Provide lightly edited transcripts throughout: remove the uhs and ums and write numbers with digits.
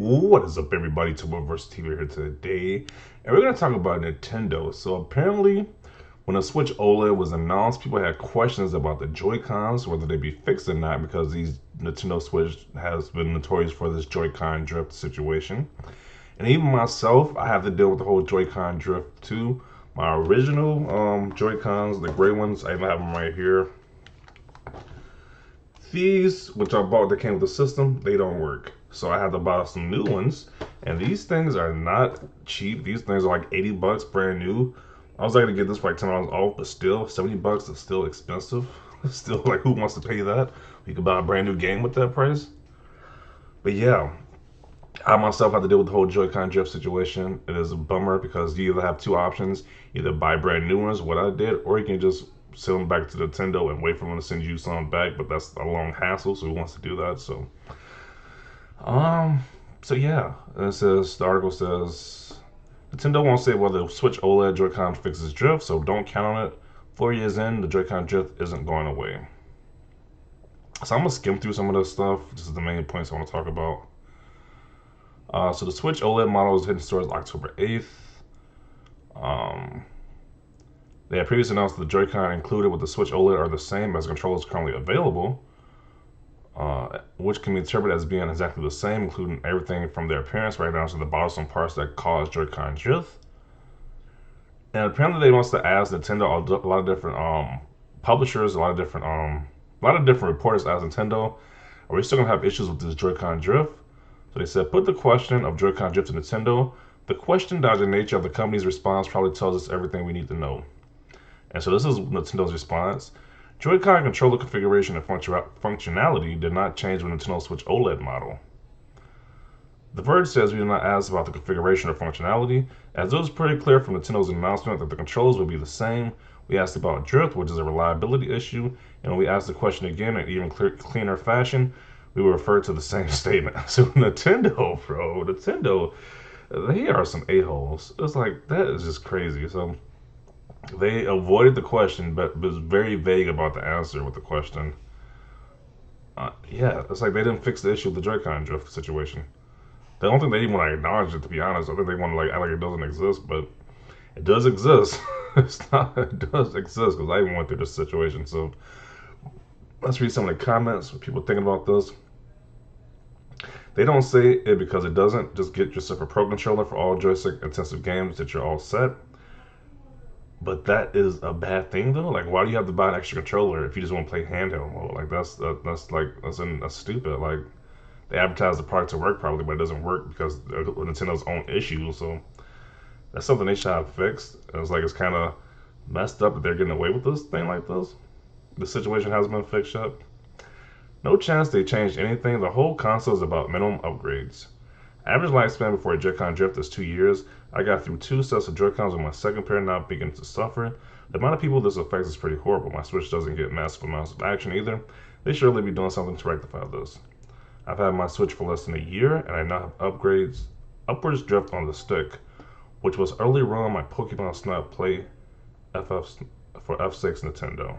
What is up, everybody? Turbo vs. TV here today, and we're going to talk about Nintendo. So apparently, when the Switch OLED was announced, people had questions about the Joy-Cons, whether they be fixed or not, because these Nintendo Switch has been notorious for this Joy-Con drift situation. And even myself, I have to deal with the whole Joy-Con drift too. My original Joy-Cons, the gray ones, I even have them right here. These, which I bought that came with the system, they don't work. So I had to buy some new ones. And these things are not cheap. These things are like 80 bucks brand new. I was able to get this for like $10 off, but still, 70 bucks is still expensive. Still, like, who wants to pay that? You could buy a brand new game with that price. But yeah, I myself have to deal with the whole Joy-Con drift situation. It is a bummer because you either have two options: either buy brand new ones, what I did, or you can just send them back to Nintendo and wait for them to send you some back. But that's a long hassle, so who wants to do that? Um, so yeah, it says the article says Nintendo won't say whether Switch OLED Joy-Con fixes drift, so don't count on it. 4 years in, the Joy-Con drift isn't going away. So I'm gonna skim through some of this stuff. This is the main points I want to talk about. So the Switch OLED model is hitting stores October 8th. Um, they had previously announced that the Joy-Con included with the Switch OLED are the same as controllers currently available, which can be interpreted as being exactly the same, including everything from their appearance right down to the bothersome parts that cause Joy-Con drift. And apparently they wants to ask Nintendo a lot of different publishers, a lot of different reporters asked Nintendo, are we still gonna have issues with this Joy-Con drift? So they said, put the question of Joy-Con drift to Nintendo. The question dodging nature of the company's response probably tells us everything we need to know. And so this is Nintendo's response. Joy-Con controller configuration and functionality did not change with Nintendo Switch OLED model. The Verge says we did not ask about the configuration or functionality, as it was pretty clear from Nintendo's announcement that the controls would be the same. We asked about drift, which is a reliability issue, and when we asked the question again in even cleaner fashion, we were referred to the same statement. So Nintendo, bro, Nintendo, they are some a-holes. It's like, that is just crazy. So they avoided the question, but was very vague about the answer with the question. Yeah, it's like they didn't fix the issue of the Joy-Con drift situation. I don't think they even want to acknowledge it, to be honest. I think they want to like act like it doesn't exist, but it does exist. It's not. It does exist because I even went through this situation. So let's read some of the comments. What people thinking about this? They don't say it because it doesn't. Just get yourself a pro controller for all joystick intensive games that you're all set. But that is a bad thing though. Like, why do you have to buy an extra controller if you just want to play handheld mode? Like, that's stupid. Like, they advertise the product to work probably, but it doesn't work because of Nintendo's own issues. So that's something they should have fixed. It's kind of messed up that they're getting away with this thing like this. The situation hasn't been fixed yet. No chance they changed anything. The whole console is about minimum upgrades. Average lifespan before a Joy-Con drift is 2 years. I got through 2 sets of Joy-Cons with my second pair now beginning to suffer. The amount of people this affects is pretty horrible. My Switch doesn't get massive amounts of action either. They should really be doing something to rectify this. I've had my Switch for less than a year, and I now have upwards drift on the stick, which was early run on my Pokemon Snap Play FF for F6 Nintendo.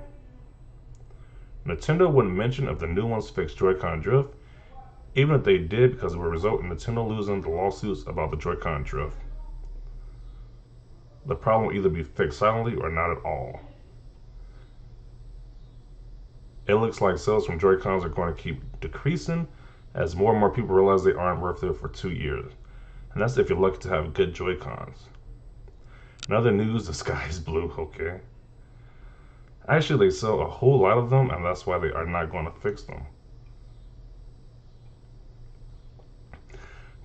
Nintendo wouldn't mention if the new ones fixed Joy-Con drift, even if they did, because it would result in Nintendo losing the lawsuits about the Joy-Con drift. The problem will either be fixed silently or not at all. It looks like sales from Joy-Cons are going to keep decreasing as more and more people realize they aren't worth it for 2 years. And that's if you're lucky to have good Joy-Cons. In other news, the sky is blue, okay? Actually, they sell a whole lot of them, and that's why they are not going to fix them.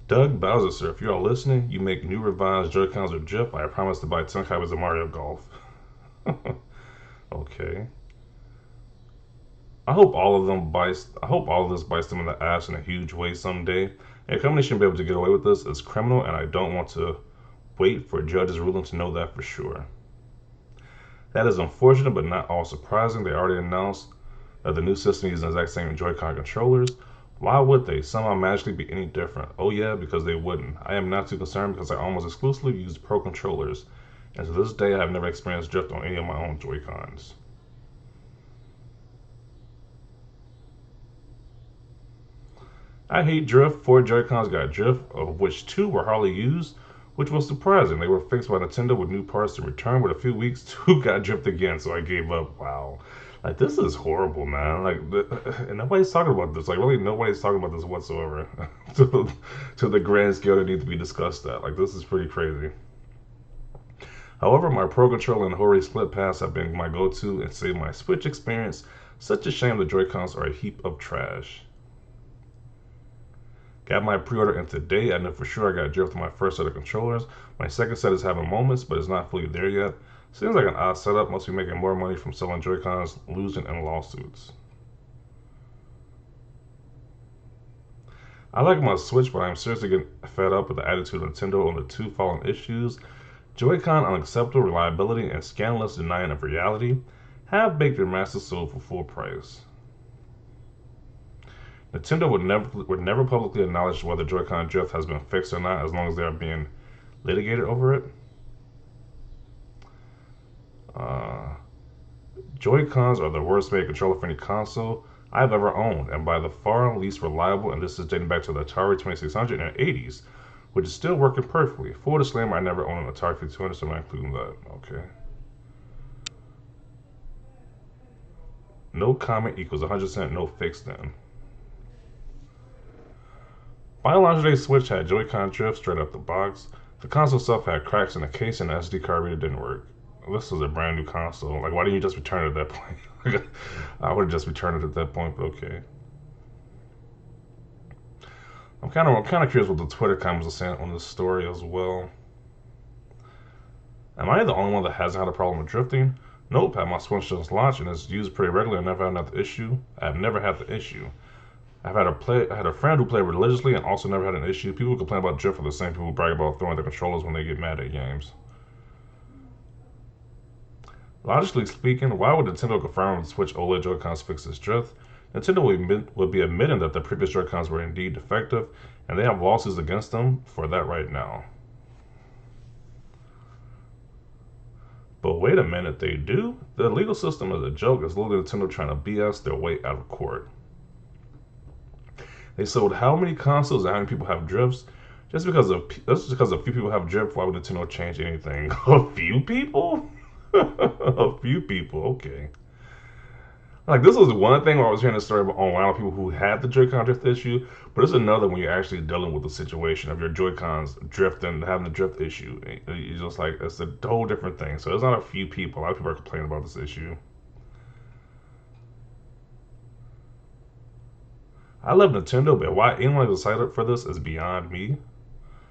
Doug Bowser, sir, if you are listening, you make new revised Joy-Cons with Jeff, I promise to buy 10 copies of Mario Golf. Okay. I hope all of this bites them in the ass in a huge way someday. A company shouldn't be able to get away with this. It's criminal, and I don't want to wait for a judge's ruling to know that for sure. That is unfortunate, but not all surprising. They already announced that the new system uses the exact same Joy-Con controllers. Why would they somehow magically be any different? Oh yeah, because they wouldn't. I am not too concerned because I almost exclusively use Pro controllers, and to this day I have never experienced drift on any of my own Joy-Cons. I hate drift. 4 Joy-Cons got drift, of which 2 were hardly used, which was surprising. They were fixed by Nintendo with new parts to return, but a few weeks, 2 got drift again, so I gave up. Wow. Like, this is horrible, man. And nobody's talking about this. Like, really, nobody's talking about this whatsoever. to the grand scale that need to be discussed at. Like, this is pretty crazy. However, my Pro Controller and Hori Split Pass have been my go-to and saved my Switch experience. Such a shame the Joy-Cons are a heap of trash. Got my pre-order in today. I know for sure I got drift with my first set of controllers. My second set is having moments, but it's not fully there yet. Seems like an odd setup. Must be making more money from selling Joy-Cons, losing in lawsuits. I like my Switch, but I'm seriously getting fed up with the attitude of Nintendo on the 2 following issues. Joy-Con unacceptable reliability and scandalous denying of reality. Have baked their master sold for full price. Nintendo would never publicly acknowledge whether Joy-Con drift has been fixed or not, as long as they are being litigated over it. Uh, Joy-Cons are the worst made controller for any console I've ever owned, and by the far least reliable, and this is dating back to the Atari 2600 in the 80s, which is still working perfectly. Full disclaimer, I never owned an Atari 5200, so I'm not including that. Okay. No comment equals 100% no fix then. My lingerie Switch had Joy-Con drift straight up the box. The console itself had cracks in the case and the SD card reader didn't work. This was a brand new console. Like, why didn't you just return it at that point? I would have just returned it at that point, but okay. I'm kind of curious what the Twitter comments are saying on this story as well. Am I the only one that hasn't had a problem with drifting? Nope, had my Switch since launch and it's used pretty regularly. I never had the issue. I've never had the issue. I had a friend who played religiously and also never had an issue. People who complain about drift are the same people who brag about throwing their controllers when they get mad at games. Logically speaking, why would Nintendo confirm the Switch OLED Joy-Cons fixes drift? Nintendo would be admitting that the previous Joy-Cons were indeed defective, and they have lawsuits against them for that right now. But wait a minute, they do? The legal system is a joke. It's literally Nintendo trying to BS their way out of court. They sold how many consoles and how many people have drifts? Just because a few people have drift, why would Nintendo change anything? A few people? A few people, okay. Like, this was one thing where I was hearing a story about a lot of people who had the Joy-Con drift issue, but it's another when you're actually dealing with the situation of your Joy-Cons drifting, having the drift issue. It's just like, it's a whole different thing. So it's not a few people. A lot of people are complaining about this issue. I love Nintendo, but why anyone is excited for this is beyond me.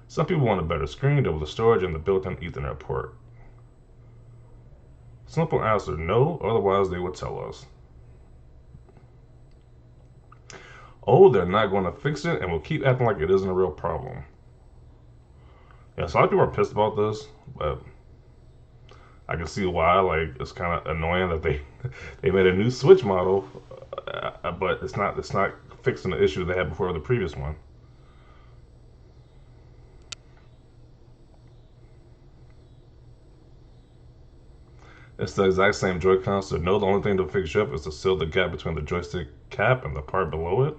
Some people want a better screen, double the storage, and the built-in Ethernet port. Simple answer, no, otherwise they would tell us. Oh, they're not going to fix it and will keep acting like it isn't a real problem. Yeah, so a lot of people are pissed about this, but I can see why. Like, it's kind of annoying that they made a new Switch model, but it's not fixing the issue they had before with the previous one. It's the exact same Joy-Con, so no, the only thing to fix up is to seal the gap between the joystick cap and the part below it.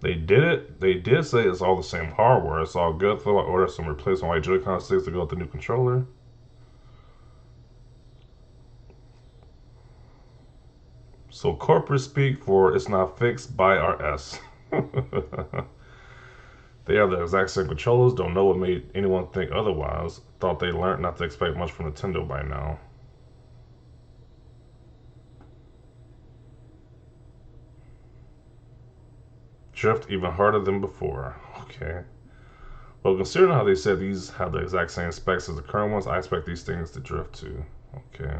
They did it. They did say it's all the same hardware. It's all good. So I ordered some replacement white Joy-Con sticks to go with the new controller. So corporate speak for it's not fixed by RS. They are the exact same controllers. Don't know what made anyone think otherwise. Thought they learned not to expect much from Nintendo by now. Drift even harder than before. Okay. Well, considering how they said these have the exact same specs as the current ones, I expect these things to drift too. Okay.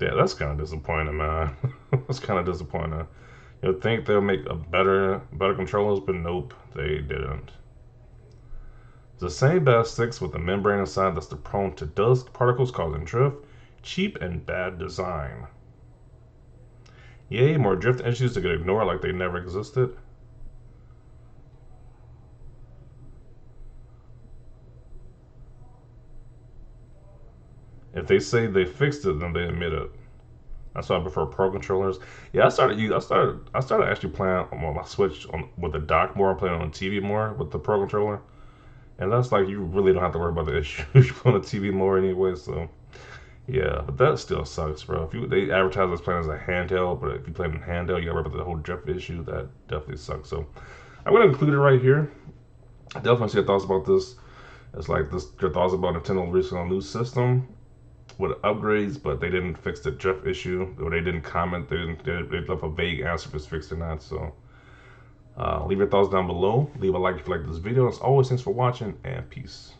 Yeah, that's kind of disappointing, man. That's kind of disappointing. You'd think they'll make a better controllers, but nope, they didn't. It's the same bad sticks with the membrane inside that's prone to dust particles causing drift. Cheap and bad design. Yay, more drift issues to get ignored like they never existed. If they say they fixed it, then they admit it. That's why I prefer pro controllers. Yeah, I started actually playing on my Switch with the dock more. I'm playing on the TV more with the pro controller, and that's like you really don't have to worry about the issues on the TV more anyway. So yeah, but that still sucks, bro. If you they advertise this playing as a handheld, but if you play it in handheld, you gotta worry about the whole drift issue. That definitely sucks. So I'm gonna include it right here. I definitely see your thoughts about this. It's like this your thoughts about Nintendo releasing a new system with upgrades, but they didn't fix the drift issue, or they didn't comment. They left a vague answer if it's fixed or not. So leave your thoughts down below. Leave a like if you like this video. As always, thanks for watching and peace.